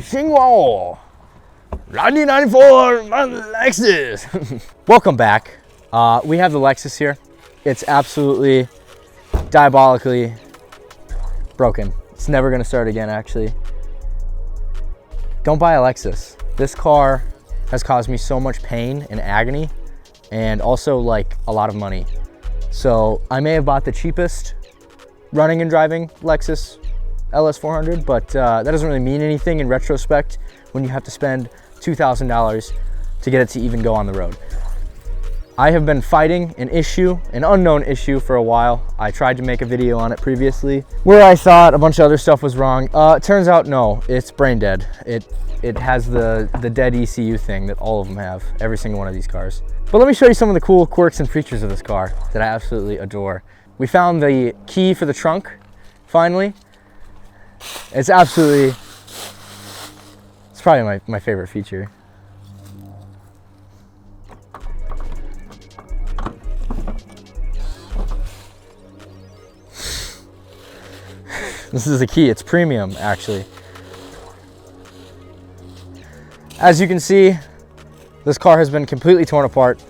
Xinguo 1994 Lexus. Welcome back. We have the Lexus here. It's absolutely diabolically broken. It's never gonna start again, actually. Don't buy a Lexus. This car has caused me so much pain and agony, and also like a lot of money. So I may have bought the cheapest running and driving Lexus LS400, but that doesn't really mean anything in retrospect when you have to spend $2,000 to get it to even go on the road. I have been fighting an unknown issue for a while. I tried to make a video on it previously where I thought a bunch of other stuff was wrong. It turns out no, it's brain dead. It has the dead ECU thing that all of them have, every single one of these cars. But let me show you some of the cool quirks and features of this car that I absolutely adore. We found the key for the trunk, finally. It's probably my favorite feature. This is the key, it's premium actually. As you can see, this car has been completely torn apart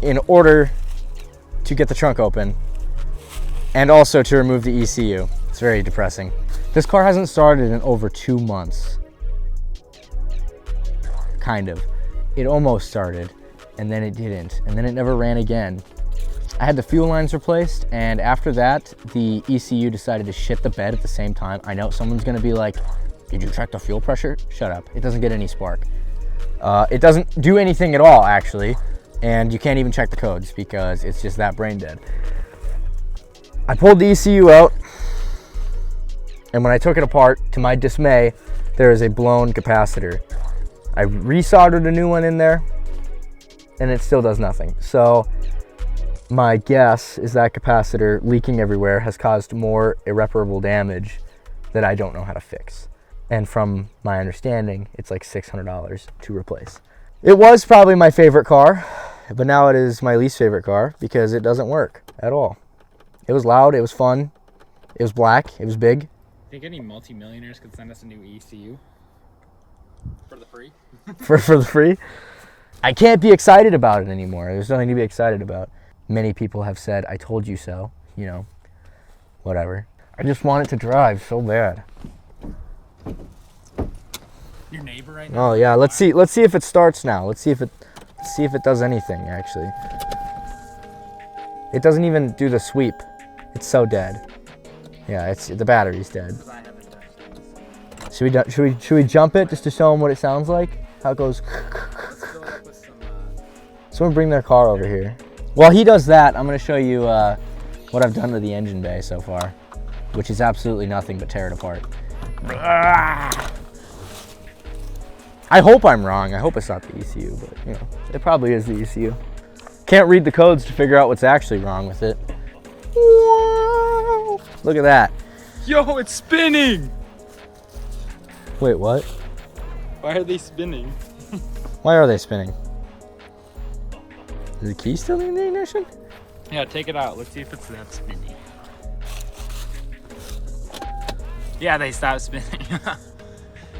in order to get the trunk open and also to remove the ECU. It's very depressing. This car hasn't started in over 2 months. Kind of. It almost started and then it didn't, and then it never ran again. I had the fuel lines replaced, and after that, the ECU decided to shit the bed at the same time. I know someone's gonna be like, did you check the fuel pressure? Shut up, it doesn't get any spark. It doesn't do anything at all, actually, and you can't even check the codes because it's just that brain dead. I pulled the ECU out, and when I took it apart, to my dismay, there is a blown capacitor. I resoldered a new one in there, and it still does nothing. So, my guess is that capacitor leaking everywhere has caused more irreparable damage that I don't know how to fix. And from my understanding, it's like $600 to replace. It was probably my favorite car, but now it is my least favorite car because it doesn't work at all. It was loud, it was fun, it was black, it was big. Think any multi-millionaires could send us a new ECU? For the free? for the free? I can't be excited about it anymore. There's nothing to be excited about. Many people have said, I told you so, you know, whatever. I just want it to drive so bad. Your neighbor right now? Oh yeah, let's see if it starts now. Let's see if it does anything actually. It doesn't even do the sweep. It's so dead. Yeah, the battery's dead. Should we jump it just to show them what it sounds like? How it goes. Someone bring their car over here. While he does that, I'm going to show you what I've done to the engine bay so far, which is absolutely nothing but tear it apart. I hope I'm wrong. I hope it's not the ECU, but you know, it probably is the ECU. Can't read the codes to figure out what's actually wrong with it. Look at that. Yo, it's spinning! Wait, what? Why are they spinning? Why are they spinning? Is the key still in the ignition? Yeah, take it out. Let's see if it's that spinny. Yeah, they stopped spinning.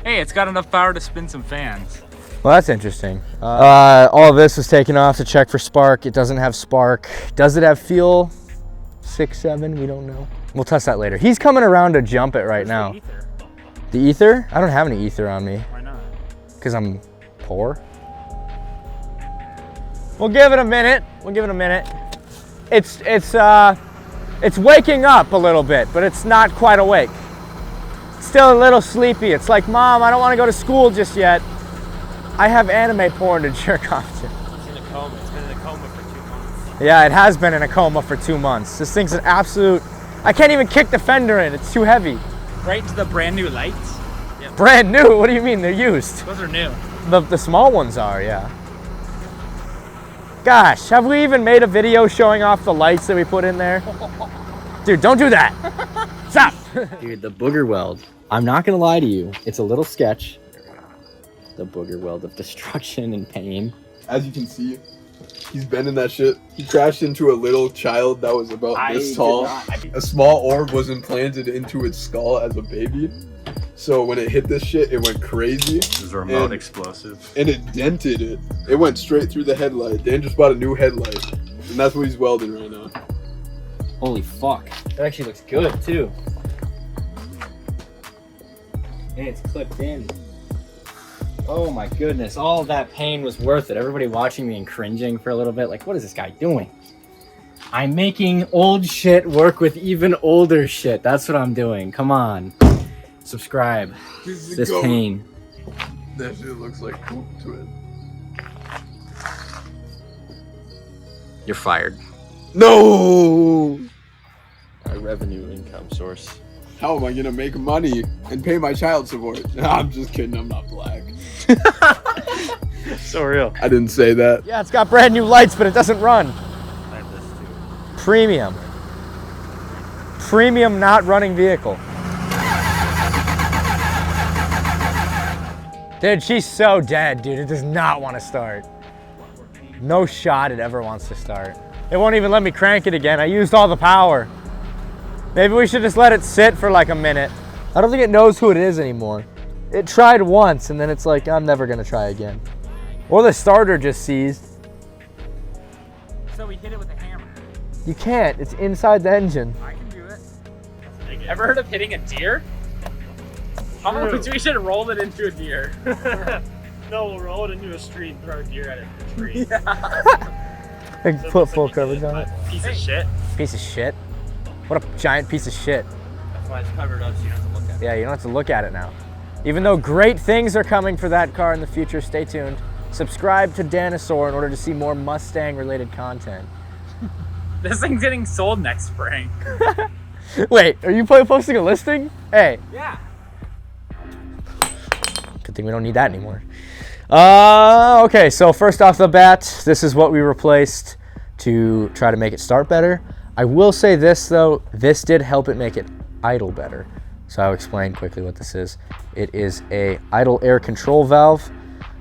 Hey, it's got enough power to spin some fans. Well, that's interesting. All of this was taken off to check for spark. It doesn't have spark. Does it have fuel? 6, 7, we don't know. We'll test that later. He's coming around to jump it right now. The ether? The ether? I don't have any ether on me. Why not? Because I'm poor. We'll give it a minute. It's waking up a little bit, but it's not quite awake. It's still a little sleepy. It's like, Mom, I don't want to go to school just yet. I have anime porn to jerk off to. It's in a coma. It's been in a coma for 2 months. Yeah, it has been in a coma for 2 months. This thing's an absolute... I can't even kick the fender in. It's too heavy. Right into the brand new lights? Yep. Brand new? What do you mean? They're used. Those are new. The small ones are, yeah. Gosh, have we even made a video showing off the lights that we put in there? Dude, don't do that. Stop. Dude, the booger weld. I'm not gonna lie to you. It's a little sketch. The booger weld of destruction and pain. As you can see, He's bending that shit. He crashed into a little child that was about this tall. A small orb was implanted into its skull as a baby. So when it hit this shit, it went crazy. This is a remote explosive. And it dented it. It went straight through the headlight. Dan just bought a new headlight. And that's what he's welding right now. Holy fuck. That actually looks good too. And it's clipped in. Oh my goodness, all of that pain was worth it. Everybody watching me and cringing for a little bit, like, what is this guy doing? I'm making old shit work with even older shit. That's what I'm doing. Come on. Subscribe. This pain. That shit looks like poop to it. You're fired. No! My revenue income source. How am I gonna make money and pay my child support? I'm just kidding, I'm not black. So real. I didn't say that. Yeah, it's got brand new lights, but it doesn't run. I have this too. Premium. Premium not running vehicle. Dude, she's so dead, dude. It does not want to start. No shot it ever wants to start. It won't even let me crank it again. I used all the power. Maybe we should just let it sit for like a minute. I don't think it knows who it is anymore. It tried once and then it's like, I'm never gonna try again. Or the starter just seized. So we hit it with a hammer. You can't, it's inside the engine. I can do it. Ever heard of hitting a deer? How about we should roll it into a deer? No, we'll roll it into a street and throw a deer at a tree. Like put full coverage on it. Piece of shit. Piece of shit. What a giant piece of shit. That's why it's covered up so you don't have to look at it. Yeah, you don't have to look at it now. Even though great things are coming for that car in the future, stay tuned. Subscribe to Danasaur in order to see more Mustang-related content. This thing's getting sold next spring. Wait, are you posting a listing? Hey. Yeah. Good thing we don't need that anymore. Okay, so first off the bat, this is what we replaced to try to make it start better. I will say this though, this did help it make it idle better. So I'll explain quickly what this is. It is a idle air control valve.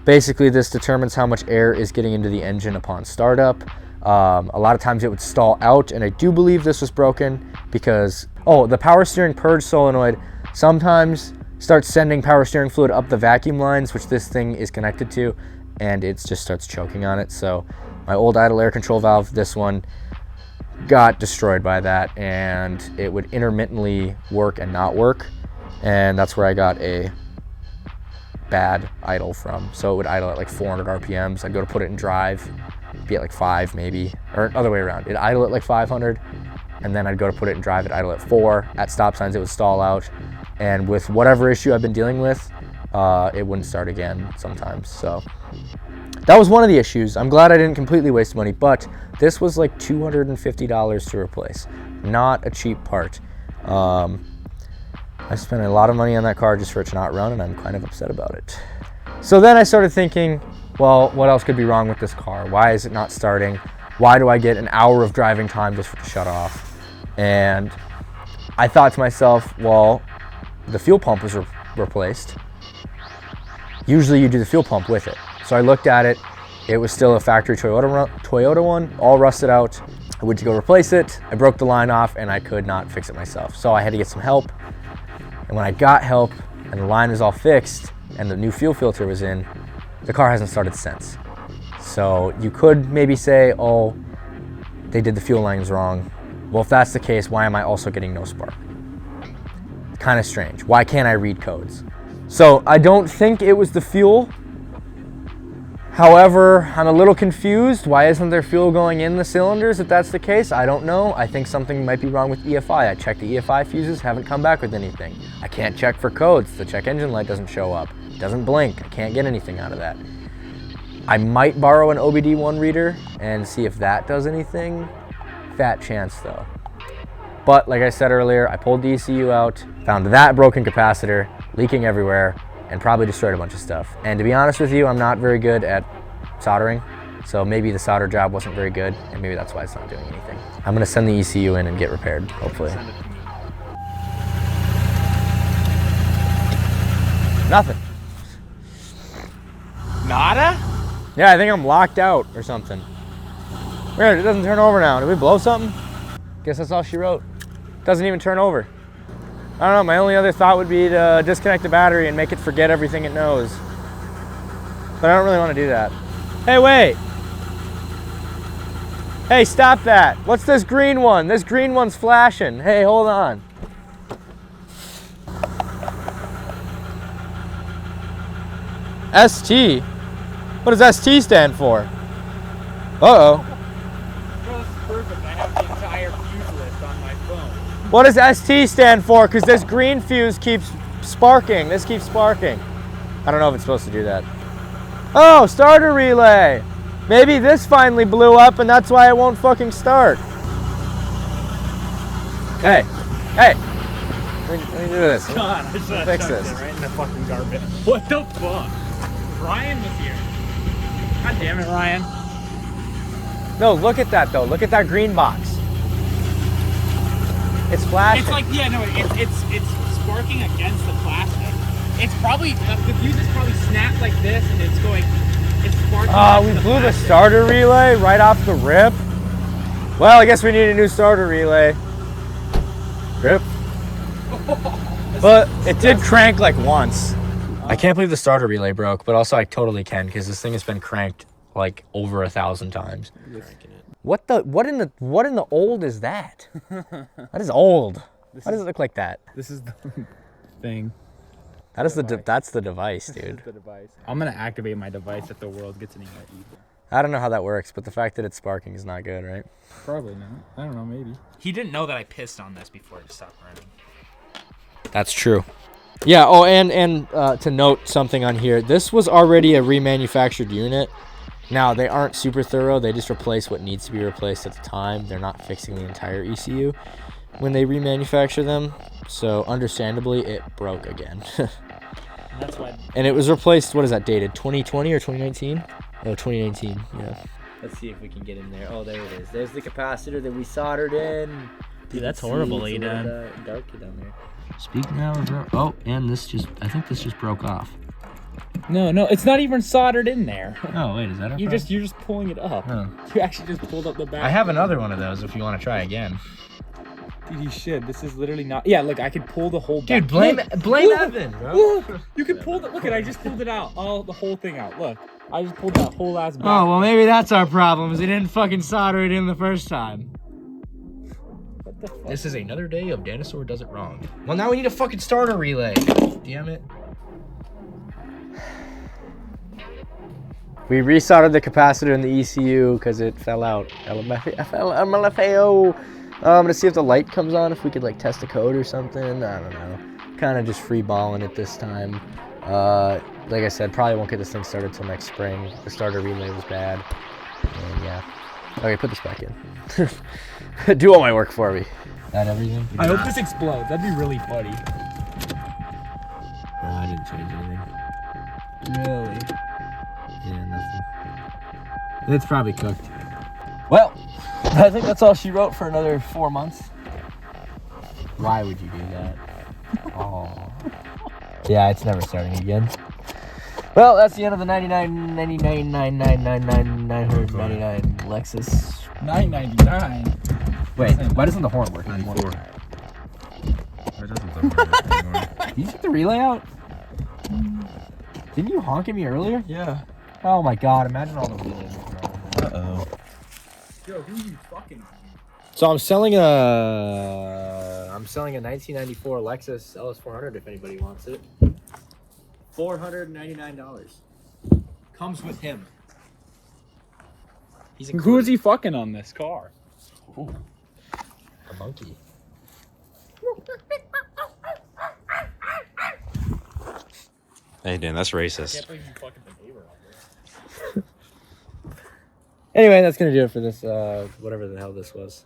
Basically this determines how much air is getting into the engine upon startup. A lot of times it would stall out, and I do believe this was broken because, the power steering purge solenoid sometimes starts sending power steering fluid up the vacuum lines, which this thing is connected to, and it just starts choking on it. So my old idle air control valve, this one, got destroyed by that, and it would intermittently work and not work, and that's where I got a bad idle from. So it would idle at like 400 RPMs. I'd go to put it in drive, be at like 5 maybe, or other way around. It'd idle at like 500, and then I'd go to put it in drive, it'd idle at 4. At stop signs it would stall out, and with whatever issue I've been dealing with, it wouldn't start again sometimes. So that was one of the issues. I'm glad I didn't completely waste money, but this was like $250 to replace. Not a cheap part. I spent a lot of money on that car just for it to not run, and I'm kind of upset about it. So then I started thinking, well, what else could be wrong with this car? Why is it not starting? Why do I get an hour of driving time just for it to shut off? And I thought to myself, well, the fuel pump was replaced. Usually you do the fuel pump with it. So I looked at it. It was still a factory Toyota one, all rusted out. I went to go replace it. I broke the line off and I could not fix it myself. So I had to get some help. And when I got help and the line was all fixed and the new fuel filter was in, the car hasn't started since. So you could maybe say, oh, they did the fuel lines wrong. Well, if that's the case, why am I also getting no spark? Kind of strange. Why can't I read codes? So I don't think it was the fuel. However, I'm a little confused. Why isn't there fuel going in the cylinders if that's the case? I don't know. I think something might be wrong with EFI. I checked the EFI fuses, haven't come back with anything. I can't check for codes. The check engine light doesn't show up. It doesn't blink. I can't get anything out of that. I might borrow an OBD1 reader and see if that does anything. Fat chance though. But like I said earlier, I pulled the ECU out, found that broken capacitor, leaking everywhere, and probably destroyed a bunch of stuff. And to be honest with you, I'm not very good at soldering, so maybe the solder job wasn't very good, and maybe that's why it's not doing anything. I'm gonna send the ECU in and get repaired, hopefully. Nothing. Nada? Yeah, I think I'm locked out or something. Weird, it doesn't turn over now. Did we blow something? Guess that's all she wrote. Doesn't even turn over. I don't know, my only other thought would be to disconnect the battery and make it forget everything it knows. But I don't really want to do that. Hey, wait! Hey, stop that! What's this green one? This green one's flashing. Hey, hold on. ST? What does ST stand for? Uh-oh. Well, this is perfect. I have the entire fuse list on my phone. What does ST stand for? Because this green fuse keeps sparking. This keeps sparking. I don't know if it's supposed to do that. Oh, starter relay. Maybe this finally blew up and that's why it won't fucking start. Hey, hey. Let me do this. God, I should have Fix chucked this. it right in the fucking garbage. What the fuck? Ryan was here. God damn it, Ryan. No, look at that though. Look at that green box. It's flashing. It's like, yeah, no, it's sparking against the plastic. It's probably, the fuse is probably snapped like this and it's going, it's sparking. Oh, we blew the starter relay right off the rip. Well, I guess we need a new starter relay. Rip. But it did crank like once. I can't believe the starter relay broke, but also I totally can because this thing has been cranked like over 1,000 times. What in the old is that? That is old. Why does it look like that? This is the thing. That's the device, dude. The device. I'm gonna activate my device if the world gets any more evil. I don't know how that works, but the fact that it's sparking is not good, right? Probably not. I don't know, maybe. He didn't know that I pissed on this before it stopped running. That's true. Yeah, oh, and to note something on here, this was already a remanufactured unit. Now, they aren't super thorough. They just replace what needs to be replaced at the time. They're not fixing the entire ECU when they remanufacture them. So, understandably, it broke again. That's why. And it was replaced, what is that dated? 2020 or 2019? Oh, 2019, yeah. Let's see if we can get in there. Oh, there it is. There's the capacitor that we soldered in. Dude, that's horribly done. Darky down there. Speak now. Oh, and I think this just broke off. No, it's not even soldered in there. Oh, wait, is that a You're just pulling it up. Oh. You actually just pulled up the back. I have another one of those if you want to try again. Dude, you should. This is literally not. Yeah, look, I could pull the whole. Dude, back. blame Evan, bro. Look, you can pull the. Look at, I just pulled it out. The whole thing out. Look, I just pulled that whole ass back. Oh, well, maybe that's our problem, is they didn't fucking solder it in the first time. What the fuck? This is another day of Danasaur does it wrong. Well, now we need a fucking starter relay. Damn it. We resoldered the capacitor in the ECU because it fell out. LMFAO. I'm gonna see if the light comes on, if we could like test the code or something. I don't know. Kind of just free balling it this time. Like I said, probably won't get this thing started till next spring. The starter relay was bad. And yeah. Okay, put this back in. Do all my work for me. That everything? I hope this explodes. That'd be really funny. No, I didn't change anything. Really? Yeah, nothing. It's probably cooked. Well, I think that's all she wrote for another 4 months. Why would you do that? Oh. Yeah, it's never starting again. Well, that's the end of the 999 Lexus. 999. Wait, why doesn't the horn work anymore? 94. Why doesn't the horn work anymore? Did you take the relay out? Didn't you honk at me earlier? Yeah. Oh my god, imagine all the relays. Uh-oh. Yo, who you fucking? So I'm selling a 1994 Lexus LS400 if anybody wants it. $499. Comes with him. He's Who is he fucking on this car? Ooh, a monkey. Hey, Dan, that's racist. Can't believe you fucking the neighbor on this. Anyway, that's gonna do it for this. Whatever the hell this was.